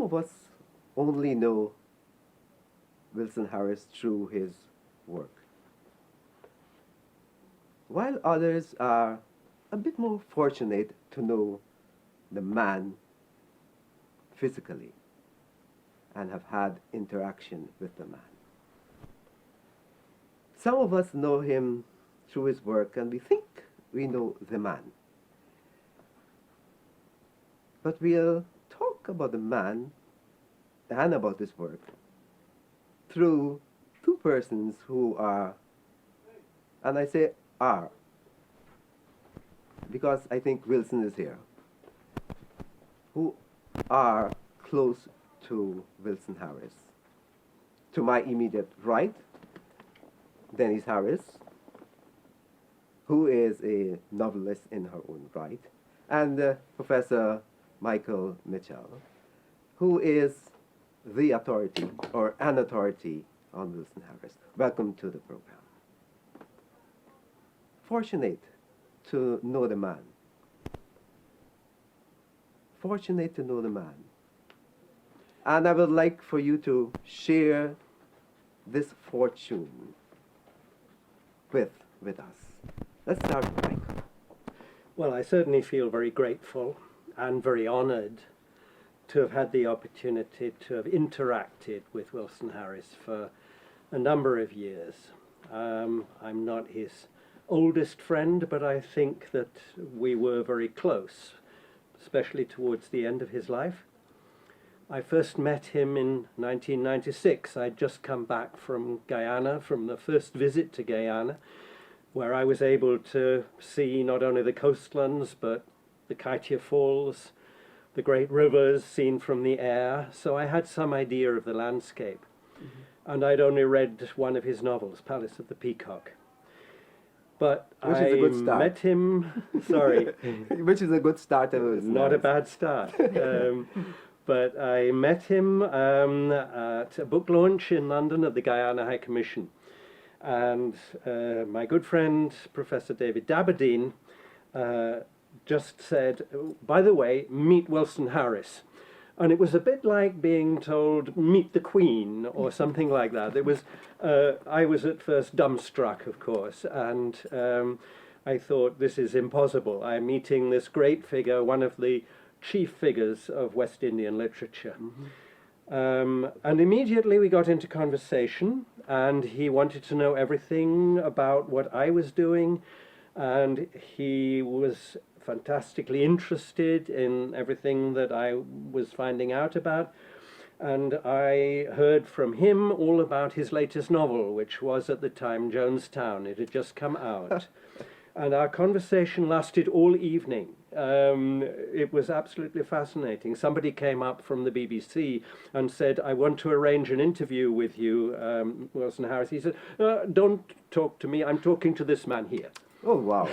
of us only know Wilson Harris through his work, while others are a bit more fortunate to know the man physically and have had interaction with the man. Some of us know him through his work and we think we know the man. But we'll talk about the man and about his work through two persons who are, and I say are, because I think Wilson is here, who are close to Wilson Harris. To my immediate right, Denise Harris, who is a novelist in her own right, and Professor Michael Mitchell, who is the authority or an authority on Wilson Harris. Welcome to the program. Fortunate to know the man. Fortunate to know the man. And I would like for you to share this fortune with us. Let's start with Michael. Well, I certainly feel very grateful and very honoured to have had the opportunity to have interacted with Wilson Harris for a number of years. I'm not his oldest friend, but I think that we were very close, especially towards the end of his life. I first met him in 1996. I'd just come back from Guyana, from the first visit to Guyana, where I was able to see not only the coastlands, but the Katia Falls, the great rivers seen from the air. So I had some idea of the landscape. Mm-hmm. And I'd only read one of his novels, Palace of the Peacock. But Which is a good start. Met him, sorry. Which is a good start. Not a bad start. But I met him at a book launch in London at the Guyana High Commission. And my good friend, Professor David Daberdeen, just said, by the way, meet Wilson Harris. And it was a bit like being told, meet the Queen, or something like that. It was, I was at first dumbstruck, of course, and I thought, this is impossible. I'm meeting this great figure, one of the chief figures of West Indian literature. Mm-hmm. And immediately we got into conversation, and he wanted to know everything about what I was doing, and he was fantastically interested in everything that I was finding out about. And I heard from him all about his latest novel, which was at the time Jonestown. It had just come out. And our conversation lasted all evening. It was absolutely fascinating. Somebody came up from the BBC and said, I want to arrange an interview with you, Wilson Harris. He said, don't talk to me, I'm talking to this man here. Oh, wow.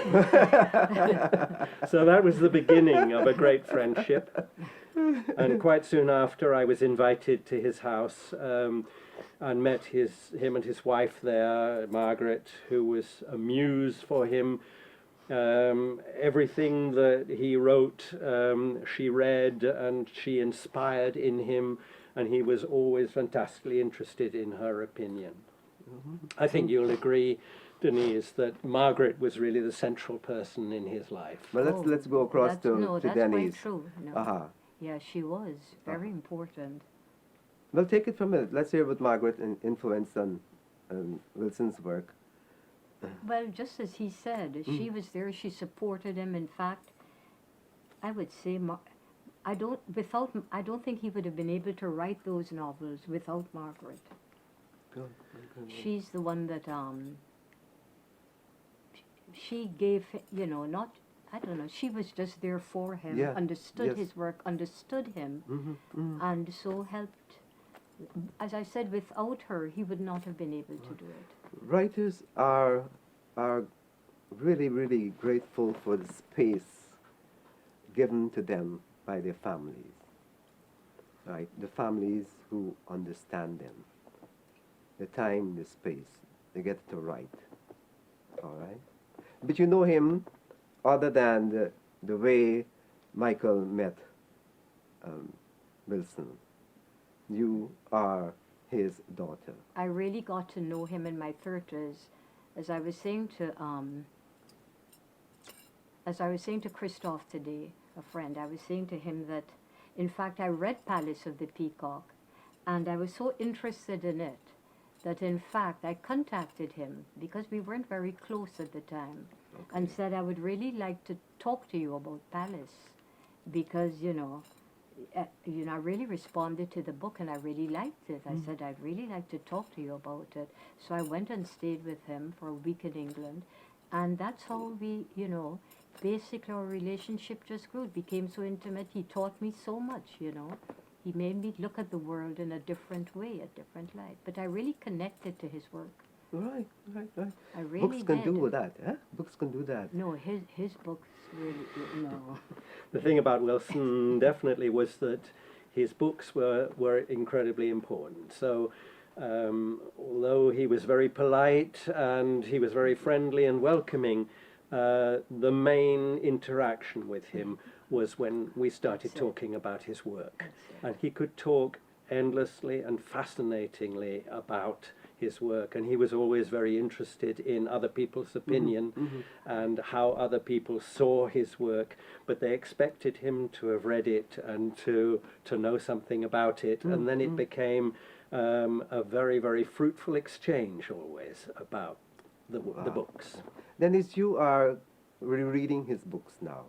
So that was the beginning of a great friendship. And quite soon after, I was invited to his house and met him and his wife there, Margaret, who was a muse for him. Everything that he wrote, she read and she inspired in him, and he was always fantastically interested in her opinion. Mm-hmm. I think you'll agree, Denise, that Margaret was really the central person in his life. Well, let's go across to that's Denise. quite true. No. Uh-huh. Yeah, she was very important. Well, take it from it. Let's hear what Margaret influenced on Wilson's work. Well, just as he said, she was there, she supported him. In fact, I would say, I don't think he would have been able to write those novels without Margaret. Good. She's the one that, she gave, I don't know, she was just there for him, understood his work, understood him, and so helped. As I said, without her, he would not have been able to do it. Writers are really, really grateful for the space given to them by their families, right? The families who understand them, the time, the space, they get to write, all right? But you know him other than the way Michael met Wilson. you are his daughter. I really got to know him in my 30s. As I was saying to Christophe today, a friend, I was saying to him that, in fact, I read Palace of the Peacock, and I was so interested in it that, in fact, I contacted him because we weren't very close at the time, and said I would really like to talk to you about Palace because, I really responded to the book and I really liked it. I said, I'd really like to talk to you about it. So I went and stayed with him for a week in England. And that's how we, basically our relationship just grew. It became so intimate. He taught me so much, He made me look at the world in a different way, a different light. But I really connected to his work. Right. I really Books can did. do that, huh? Books can do that. No, his books really, no. The thing about Wilson definitely was that his books were incredibly important. So although he was very polite and he was very friendly and welcoming, the main interaction with him was when we started talking about his work. And he could talk endlessly and fascinatingly about his work, and he was always very interested in other people's opinion and how other people saw his work, but they expected him to have read it and to know something about it, and then it became a very, very fruitful exchange always about the books. Denise, you are rereading his books now.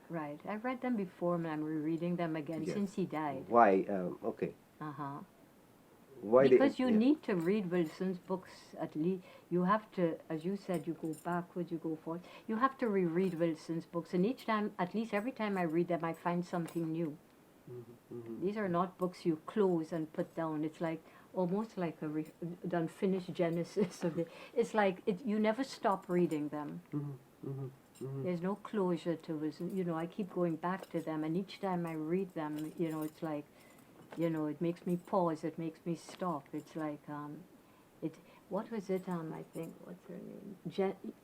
Right. I've read them before and I'm rereading them again since he died. Why? Okay. Uh-huh. Why? Because you need to read Wilson's books at least. You have to, as you said, you go backwards, you go forward. You have to reread Wilson's books, and each time, at least every time I read them, I find something new. These are not books you close and put down. It's like almost like a unfinished Genesis of it. It's like you never stop reading them. There's no closure to Wilson. I keep going back to them, and each time I read them, it's like, it makes me pause, it makes me stop. It's like, what was it, I think, what's her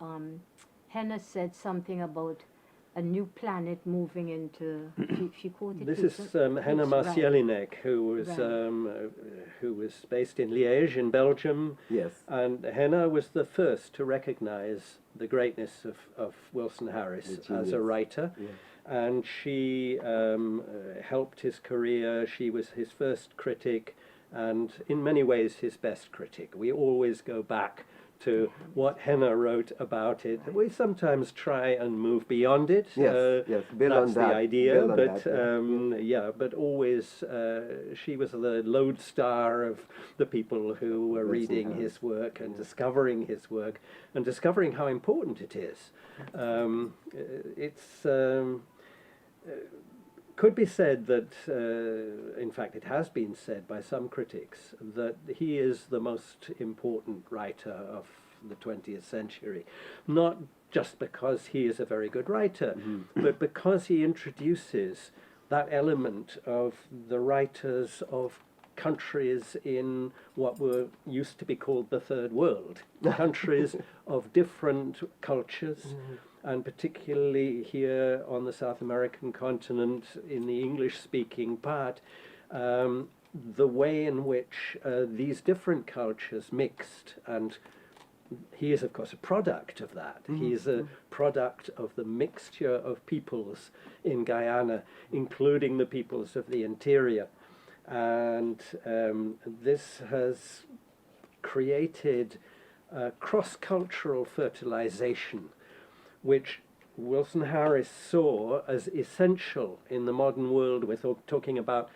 name? Henna said something about a new planet moving into, she quoted... This is Henna Marcielinek, who was based in Liège in Belgium. Yes. And Henna was the first to recognize the greatness of Wilson Harris as a writer. Yeah. And she helped his career. She was his first critic and in many ways his best critic. We always go back to what Henna wrote about it. We sometimes try and move beyond it. Yes, build that's on the that. idea. Build on But that, but always she was the lodestar of the people who were reading his work and discovering his work and discovering how important it is. Could be said that, in fact it has been said by some critics, that he is the most important writer of the 20th century. Not just because he is a very good writer, but because he introduces that element of the writers of countries in what were used to be called the Third World, countries of different cultures, and particularly here on the South American continent, in the English-speaking part, the way in which these different cultures mixed, and he is, of course, a product of that. He is a product of the mixture of peoples in Guyana, including the peoples of the interior. And this has created cross-cultural fertilization, which Wilson Harris saw as essential in the modern world. We're talking about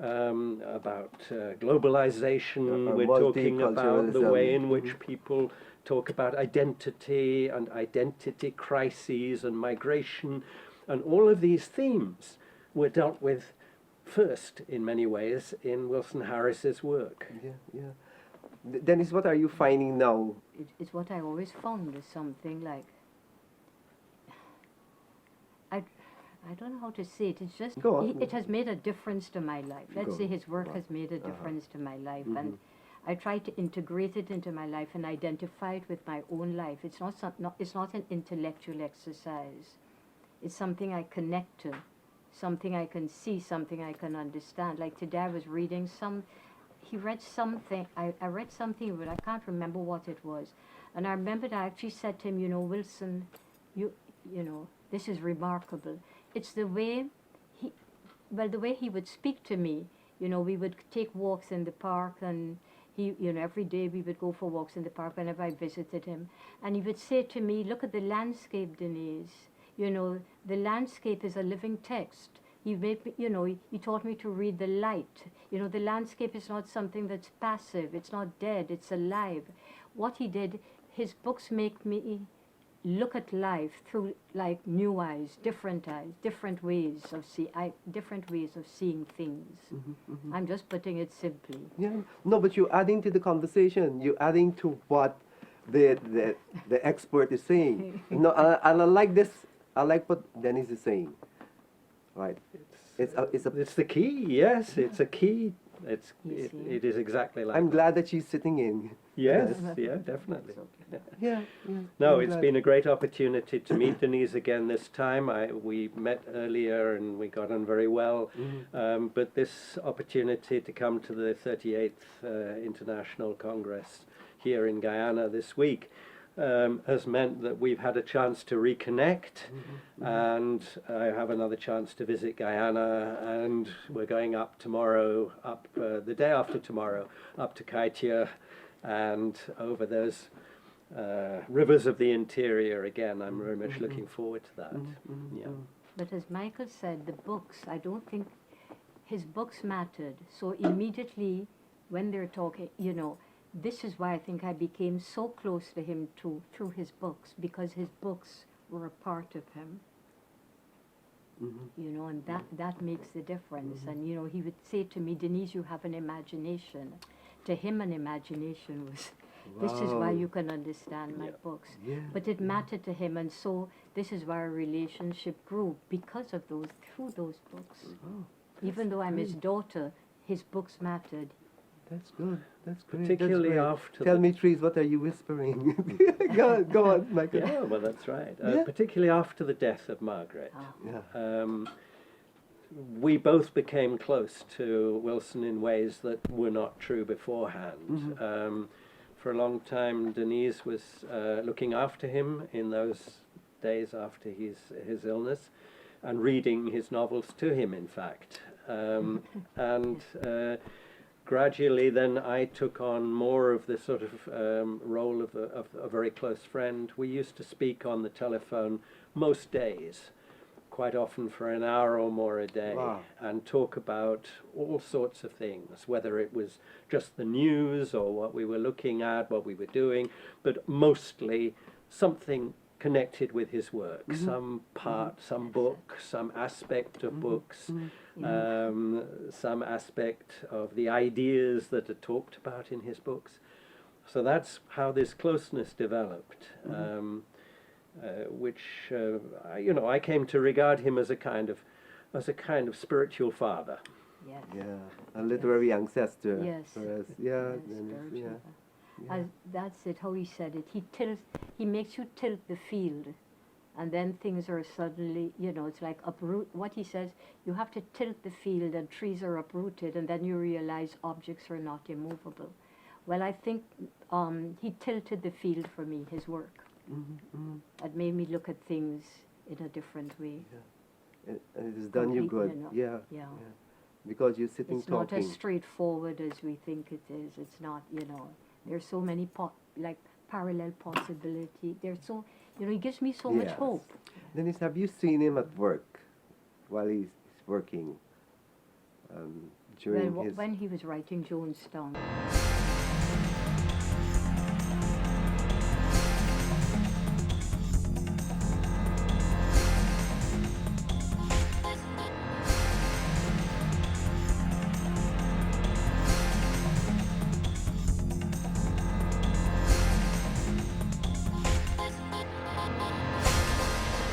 globalization. We're talking about the way in which people talk about identity and identity crises and migration, and all of these themes were dealt with first, in many ways, in Wilson Harris's work. Denise, what are you finding now? It's what I always found is something like, I don't know how to say it. It's just it has made a difference to my life. Let's say his work has made a difference to my life, and I try to integrate it into my life and identify it with my own life. It's not an intellectual exercise. It's something I connect to. something I can see, something I can understand. Like today I was reading he read something, I read something, but I can't remember what it was. And I remembered I actually said to him, you know, Wilson, you know, this is remarkable. It's the way the way he would speak to me. You know, we would take walks in the park, and you know, every day we would go for walks in the park whenever I visited him. And he would say to me, look at the landscape, Denise. You know, the landscape is a living text. He made me, you know, he taught me to read the light. You know, the landscape is not something that's passive. It's not dead. It's alive. What he did, his books make me look at life through like new eyes, different ways of seeing things. I'm just putting it simply. Yeah. No, but you're adding to the conversation. You're adding to what the expert is saying. No, I like this. I like what Denise is saying. Right. It's the key. Yes, it's a key. It is exactly like. I'm glad that she's sitting in. Yes, yeah, definitely. Yeah. No, it's been a great opportunity to meet Denise again this time. We met earlier and we got on very well, but this opportunity to come to the 38th International Congress here in Guyana this week has meant that we've had a chance to reconnect, and I have another chance to visit Guyana, and we're going up tomorrow, the day after tomorrow, up to Kaitia and over those rivers of the interior again. I'm very much looking forward to that. Yeah. But as Michael said, the books, I don't think his books mattered. So immediately when they're talking, you know, this is why I think I became so close to him through his books, because his books were a part of him. You know, and that makes the difference. And, you know, he would say to me, Denise, you have an imagination. To him, an imagination was, this is why you can understand my books. Yeah. But it mattered to him, and so this is why our relationship grew, because of through those books. Even though I'm his daughter, his books mattered. That's good. That's great. Particularly That's great. after. Tell me, Trees, what are you whispering? go on, Michael. Yeah, well, that's right. Yeah. Particularly after the death of Margaret. Yeah. We both became close to Wilson in ways that were not true beforehand. For a long time, Denise was looking after him in those days after his illness, and reading his novels to him, in fact. And gradually then I took on more of the sort of role of a very close friend. We used to speak on the telephone most days, quite often for an hour or more a day, and talk about all sorts of things, whether it was just the news or what we were looking at, what we were doing, but mostly something connected with his work, some part, some book, some aspect of books, some aspect of the ideas that are talked about in his books. So that's how this closeness developed. Which you know, I came to regard him as a kind of spiritual father. Yes. Yeah, a literary ancestor. Yes. For us. Yeah. Yes, that's it. How he said it. He makes you tilt the field, and then things are suddenly, you know, it's like uproot. What he says, you have to tilt the field, and trees are uprooted, and then you realize objects are not immovable. Well, I think he tilted the field for me. His work. It made me look at things in a different way. Yeah. It has done you good. Yeah. Because you're sitting it's talking. Not as straightforward as we think it is. It's not, you know. There's so many parallel possibility. There's so, you know, he gives me so much hope. Denise, have you seen him at work while he's working during when he was writing Jonestown?